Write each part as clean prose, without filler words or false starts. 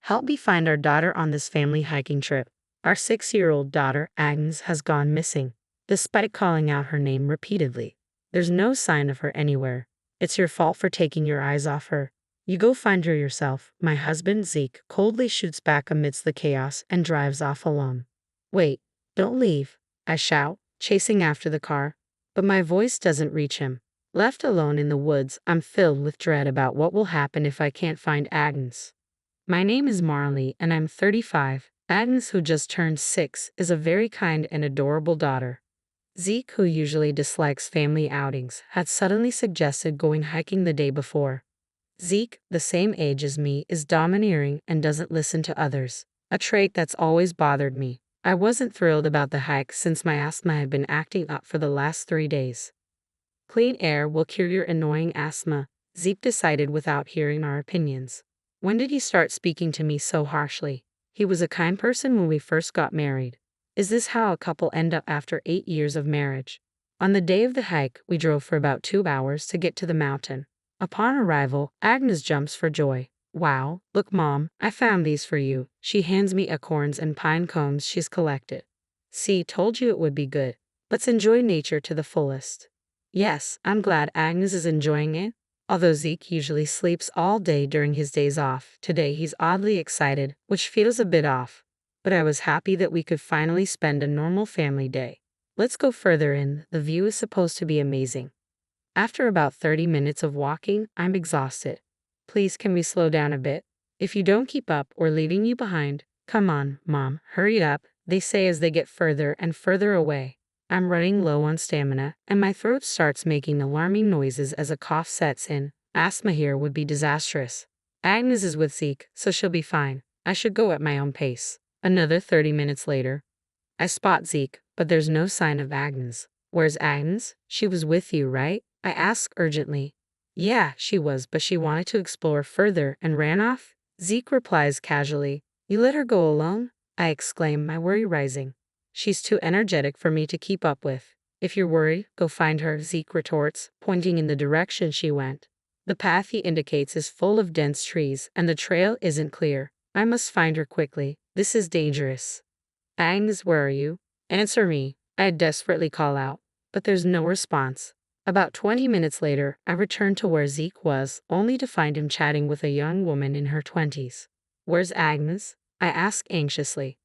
Help me find our daughter on this family hiking trip. Our 6-year-old daughter, Agnes, has gone missing, despite calling out her name repeatedly. There's no sign of her anywhere. It's your fault for taking your eyes off her. You go find her yourself. My husband, Zeke, coldly shoots back amidst the chaos and drives off alone. Wait, don't leave, I shout, chasing after the car. But my voice doesn't reach him. Left alone in the woods, I'm filled with dread about what will happen if I can't find Agnes. My name is Marley, and I'm 35. Agnes, who just turned 6, is a very kind and adorable daughter. Zeke, who usually dislikes family outings, had suddenly suggested going hiking the day before. Zeke, the same age as me, is domineering and doesn't listen to others, a trait that's always bothered me. I wasn't thrilled about the hike since my asthma had been acting up for the last 3 days. Clean air will cure your annoying asthma, Zeke decided without hearing our opinions. When did he start speaking to me so harshly? He was a kind person when we first got married. Is this how a couple end up after 8 years of marriage? On the day of the hike, we drove for about 2 hours to get to the mountain. Upon arrival, Agnes jumps for joy. Wow, look Mom, I found these for you. She hands me acorns and pine cones she's collected. See, told you it would be good. Let's enjoy nature to the fullest. Yes, I'm glad Agnes is enjoying it. Although Zeke usually sleeps all day during his days off, today he's oddly excited, which feels a bit off. But I was happy that we could finally spend a normal family day. Let's go further in, the view is supposed to be amazing. After about 30 minutes of walking, I'm exhausted. Please, can we slow down a bit? If you don't keep up, we're leaving you behind. Come on, Mom, hurry up, they say as they get further and further away. I'm running low on stamina, and my throat starts making alarming noises as a cough sets in. Asthma here would be disastrous. Agnes is with Zeke, so she'll be fine. I should go at my own pace. Another 30 minutes later. I spot Zeke, but there's no sign of Agnes. Where's Agnes? She was with you, right? I ask urgently. Yeah, she was, but she wanted to explore further and ran off? Zeke replies casually. You let her go alone? I exclaim, my worry rising. She's too energetic for me to keep up with. If you're worried, go find her, Zeke retorts, pointing in the direction she went. The path he indicates is full of dense trees, and the trail isn't clear. I must find her quickly. This is dangerous. Agnes, where are you? Answer me, I desperately call out, but there's no response. About 20 minutes later, I return to where Zeke was, only to find him chatting with a young woman in her 20s. Where's Agnes? I ask anxiously.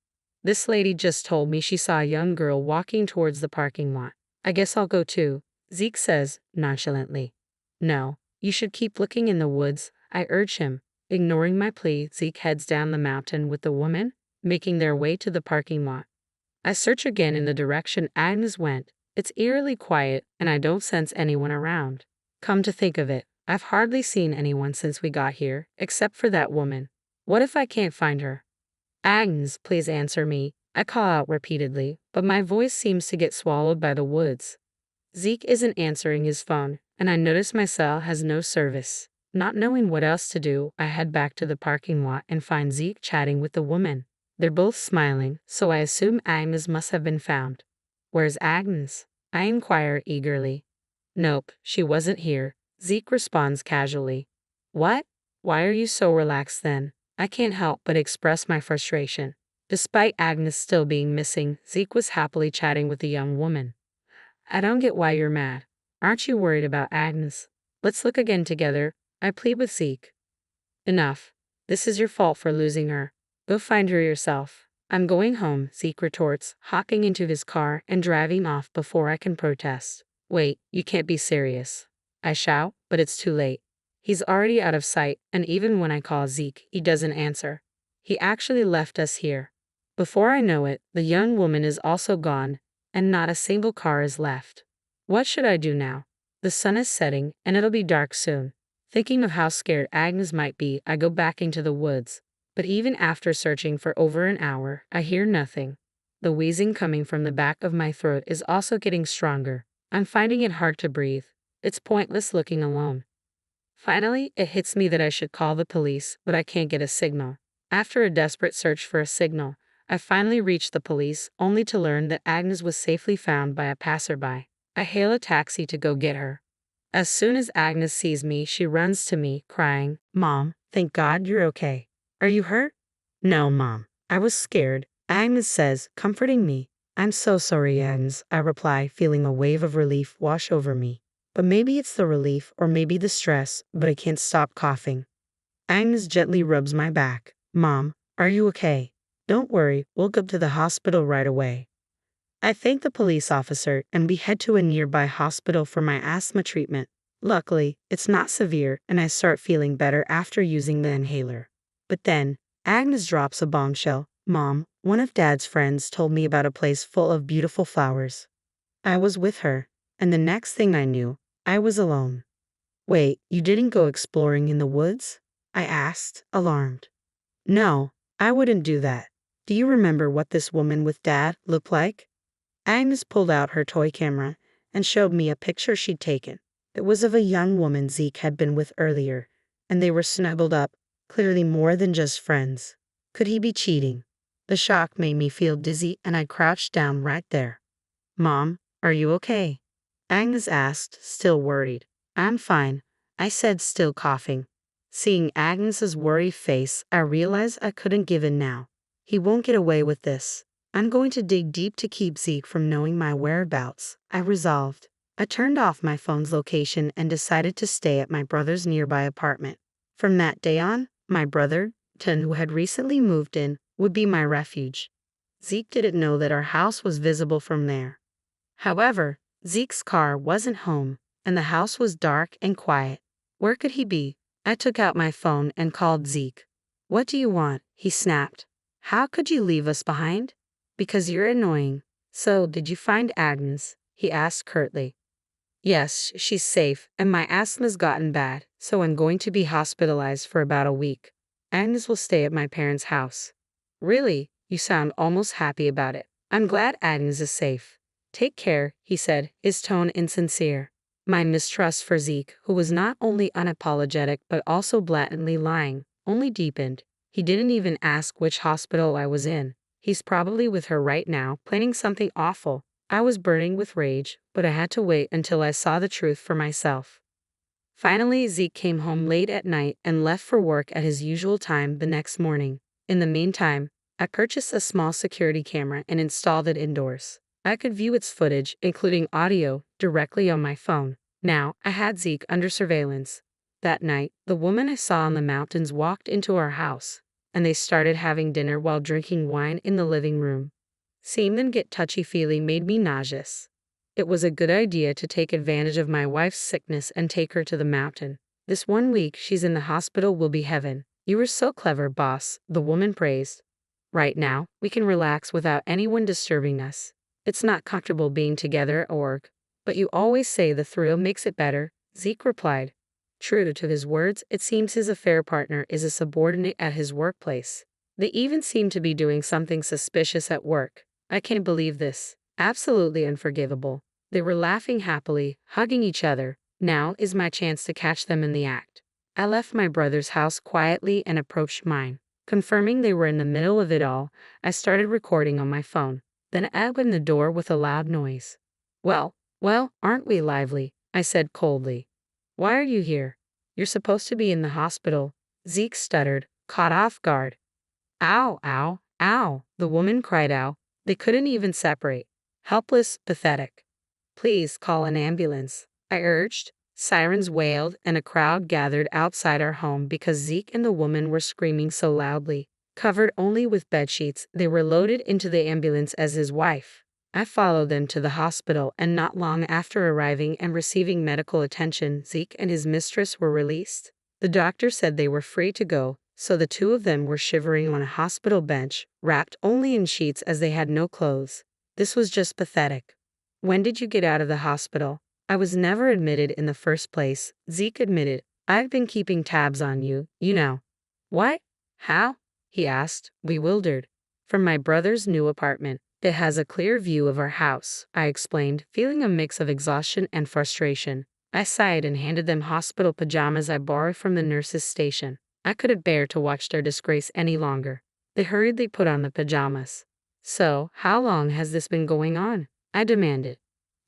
This lady just told me she saw a young girl walking towards the parking lot. I guess I'll go too, Zeke says, nonchalantly. No, you should keep looking in the woods, I urge him. Ignoring my plea, Zeke heads down the mountain with the woman, making their way to the parking lot. I search again in the direction Agnes went. It's eerily quiet, and I don't sense anyone around. Come to think of it, I've hardly seen anyone since we got here, except for that woman. What if I can't find her? Agnes, please answer me, I call out repeatedly, but my voice seems to get swallowed by the woods. Zeke isn't answering his phone, and I notice my cell has no service. Not knowing what else to do, I head back to the parking lot and find Zeke chatting with the woman. They're both smiling, so I assume Agnes must have been found. Where's Agnes? I inquire eagerly. Nope, she wasn't here, Zeke responds casually. What? Why are you so relaxed then? I can't help but express my frustration. Despite Agnes still being missing, Zeke was happily chatting with the young woman. I don't get why you're mad. Aren't you worried about Agnes? Let's look again together, I plead with Zeke. Enough. This is your fault for losing her. Go find her yourself. I'm going home, Zeke retorts, hopping into his car and driving off before I can protest. Wait, you can't be serious. I shout, but it's too late. He's already out of sight, and even when I call Zeke, he doesn't answer. He actually left us here. Before I know it, the young woman is also gone, and not a single car is left. What should I do now? The sun is setting, and it'll be dark soon. Thinking of how scared Agnes might be, I go back into the woods. But even after searching for over an hour, I hear nothing. The wheezing coming from the back of my throat is also getting stronger. I'm finding it hard to breathe. It's pointless looking alone. Finally, it hits me that I should call the police, but I can't get a signal. After a desperate search for a signal, I finally reach the police, only to learn that Agnes was safely found by a passerby. I hail a taxi to go get her. As soon as Agnes sees me, she runs to me, crying, Mom, thank God you're okay. Are you hurt? No, Mom. I was scared. Agnes says, comforting me. I'm so sorry, Agnes, I reply, feeling a wave of relief wash over me. But maybe it's the relief or maybe the stress, but I can't stop coughing. Agnes gently rubs my back. Mom, are you okay? Don't worry, we'll go to the hospital right away. I thank the police officer and we head to a nearby hospital for my asthma treatment. Luckily, it's not severe and I start feeling better after using the inhaler. But then, Agnes drops a bombshell. Mom, one of Dad's friends told me about a place full of beautiful flowers. I was with her, and the next thing I knew, I was alone. Wait, you didn't go exploring in the woods? I asked, alarmed. No, I wouldn't do that. Do you remember what this woman with Dad looked like? Agnes pulled out her toy camera and showed me a picture she'd taken. It was of a young woman Zeke had been with earlier, and they were snuggled up, clearly more than just friends. Could he be cheating? The shock made me feel dizzy and I crouched down right there. Mom, are you okay? Agnes asked, still worried. I'm fine, I said, still coughing. Seeing Agnes's worried face, I realized I couldn't give in now. He won't get away with this. I'm going to dig deep to keep Zeke from knowing my whereabouts, I resolved. I turned off my phone's location and decided to stay at my brother's nearby apartment. From that day on, my brother, Tin, who had recently moved in, would be my refuge. Zeke didn't know that our house was visible from there. However, Zeke's car wasn't home, and the house was dark and quiet. Where could he be? I took out my phone and called Zeke. What do you want? He snapped. How could you leave us behind? Because you're annoying. So, did you find Agnes? He asked curtly. Yes, she's safe, and my asthma's gotten bad, so I'm going to be hospitalized for about a week. Agnes will stay at my parents' house. Really? You sound almost happy about it. I'm glad Agnes is safe. Take care, he said, his tone insincere. My mistrust for Zeke, who was not only unapologetic but also blatantly lying, only deepened. He didn't even ask which hospital I was in. He's probably with her right now, planning something awful. I was burning with rage, but I had to wait until I saw the truth for myself. Finally, Zeke came home late at night and left for work at his usual time the next morning. In the meantime, I purchased a small security camera and installed it indoors. I could view its footage, including audio, directly on my phone. Now, I had Zeke under surveillance. That night, the woman I saw in the mountains walked into our house, and they started having dinner while drinking wine in the living room. Seeing them get touchy-feely made me nauseous. It was a good idea to take advantage of my wife's sickness and take her to the mountain. This 1 week she's in the hospital will be heaven. You were so clever, boss, the woman praised. Right now, we can relax without anyone disturbing us. It's not comfortable being together at work, but you always say the thrill makes it better, Zeke replied. True to his words, it seems his affair partner is a subordinate at his workplace. They even seem to be doing something suspicious at work. I can't believe this. Absolutely unforgivable. They were laughing happily, hugging each other. Now is my chance to catch them in the act. I left my brother's house quietly and approached mine. Confirming they were in the middle of it all, I started recording on my phone. Then I opened the door with a loud noise. Well, aren't we lively? I said coldly. Why are you here? You're supposed to be in the hospital. Zeke stuttered, caught off guard. Ow, ow, ow, the woman cried out. They couldn't even separate. Helpless, pathetic. Please call an ambulance, I urged. Sirens wailed and a crowd gathered outside our home because Zeke and the woman were screaming so loudly. Covered only with bedsheets, they were loaded into the ambulance as his wife. I followed them to the hospital, and not long after arriving and receiving medical attention, Zeke and his mistress were released. The doctor said they were free to go, so the two of them were shivering on a hospital bench, wrapped only in sheets as they had no clothes. This was just pathetic. When did you get out of the hospital? I was never admitted in the first place, Zeke admitted. I've been keeping tabs on you, you know. What? How? He asked, bewildered. From my brother's new apartment. It has a clear view of our house, I explained, feeling a mix of exhaustion and frustration. I sighed and handed them hospital pajamas I borrowed from the nurse's station. I couldn't bear to watch their disgrace any longer. They hurriedly put on the pajamas. So, how long has this been going on? I demanded.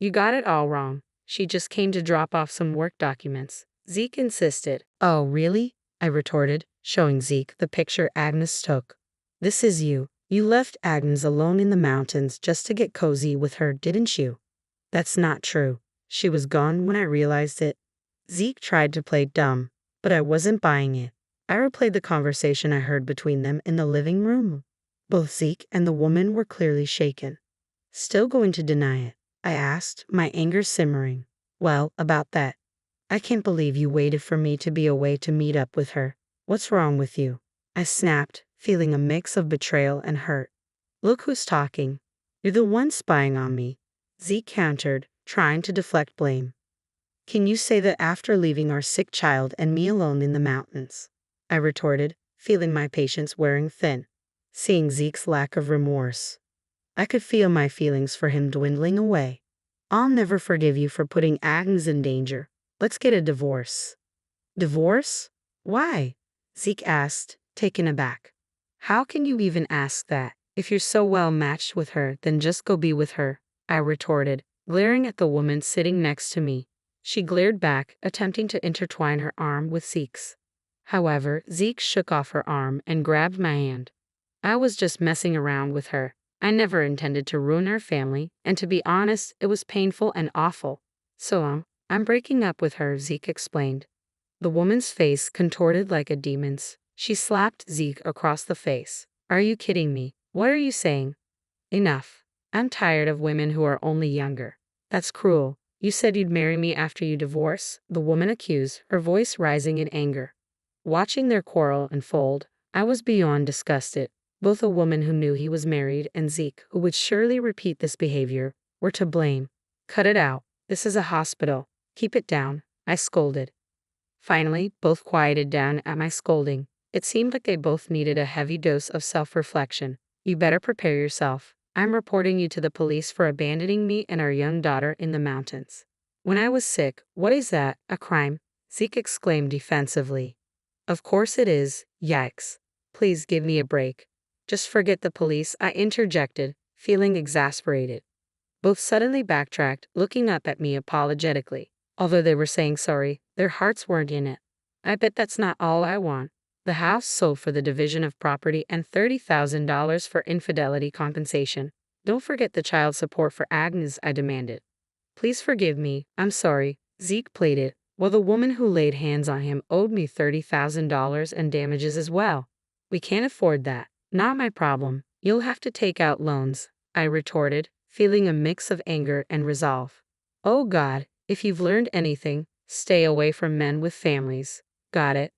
You got it all wrong. She just came to drop off some work documents. Zeke insisted. Oh, really? I retorted, showing Zeke the picture Agnes took. This is you. You left Agnes alone in the mountains just to get cozy with her, didn't you? That's not true. She was gone when I realized it. Zeke tried to play dumb, but I wasn't buying it. I replayed the conversation I heard between them in the living room. Both Zeke and the woman were clearly shaken. Still going to deny it? I asked, my anger simmering. Well, about that. I can't believe you waited for me to be away to meet up with her. What's wrong with you? I snapped, feeling a mix of betrayal and hurt. Look who's talking. You're the one spying on me, Zeke countered, trying to deflect blame. Can you say that after leaving our sick child and me alone in the mountains? I retorted, feeling my patience wearing thin. Seeing Zeke's lack of remorse, I could feel my feelings for him dwindling away. I'll never forgive you for putting Agnes in danger. Let's get a divorce. Divorce? Why? Zeke asked, taken aback. How can you even ask that? If you're so well matched with her, then just go be with her, I retorted, glaring at the woman sitting next to me. She glared back, attempting to intertwine her arm with Zeke's. However, Zeke shook off her arm and grabbed my hand. I was just messing around with her. I never intended to ruin our family, and to be honest, it was painful and awful. So, I'm breaking up with her, Zeke explained. The woman's face contorted like a demon's. She slapped Zeke across the face. Are you kidding me? What are you saying? Enough. I'm tired of women who are only younger. That's cruel. You said you'd marry me after you divorce, the woman accused, her voice rising in anger. Watching their quarrel unfold, I was beyond disgusted. Both a woman who knew he was married and Zeke, who would surely repeat this behavior, were to blame. Cut it out. This is a hospital. Keep it down, I scolded. Finally, both quieted down at my scolding. It seemed like they both needed a heavy dose of self-reflection. You better prepare yourself. I'm reporting you to the police for abandoning me and our young daughter in the mountains. When I was sick, what is that, a crime? Zeke exclaimed defensively. Of course it is, yikes. Please give me a break. Just forget the police, I interjected, feeling exasperated. Both suddenly backtracked, looking up at me apologetically. Although they were saying sorry, their hearts weren't in it. I bet that's not all I want. The house sold for the division of property and $30,000 for infidelity compensation. Don't forget the child support for Agnes, I demanded. Please forgive me, I'm sorry, Zeke pleaded, while the woman who laid hands on him owed me $30,000 and damages as well. We can't afford that. Not my problem. You'll have to take out loans, I retorted, feeling a mix of anger and resolve. Oh God, if you've learned anything, stay away from men with families. Got it?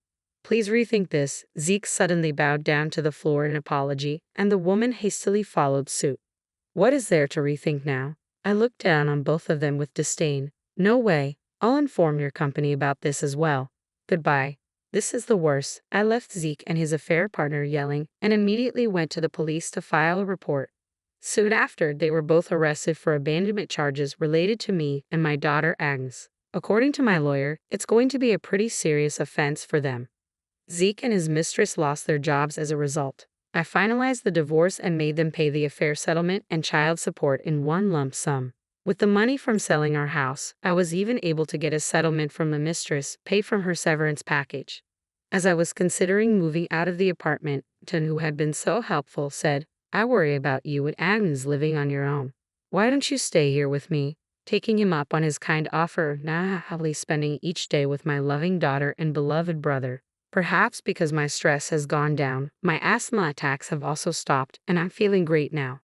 Please rethink this. Zeke suddenly bowed down to the floor in apology, and the woman hastily followed suit. What is there to rethink now? I looked down on both of them with disdain. No way. I'll inform your company about this as well. Goodbye. This is the worst. I left Zeke and his affair partner yelling and immediately went to the police to file a report. Soon after, they were both arrested for abandonment charges related to me and my daughter Agnes. According to my lawyer, it's going to be a pretty serious offense for them. Zeke and his mistress lost their jobs as a result. I finalized the divorce and made them pay the affair settlement and child support in one lump sum. With the money from selling our house, I was even able to get a settlement from the mistress, paid from her severance package. As I was considering moving out of the apartment, Tan, who had been so helpful, said, I worry about you and Agnes living on your own. Why don't you stay here with me? Taking him up on his kind offer, now happily spending each day with my loving daughter and beloved brother. Perhaps because my stress has gone down, my asthma attacks have also stopped, and I'm feeling great now.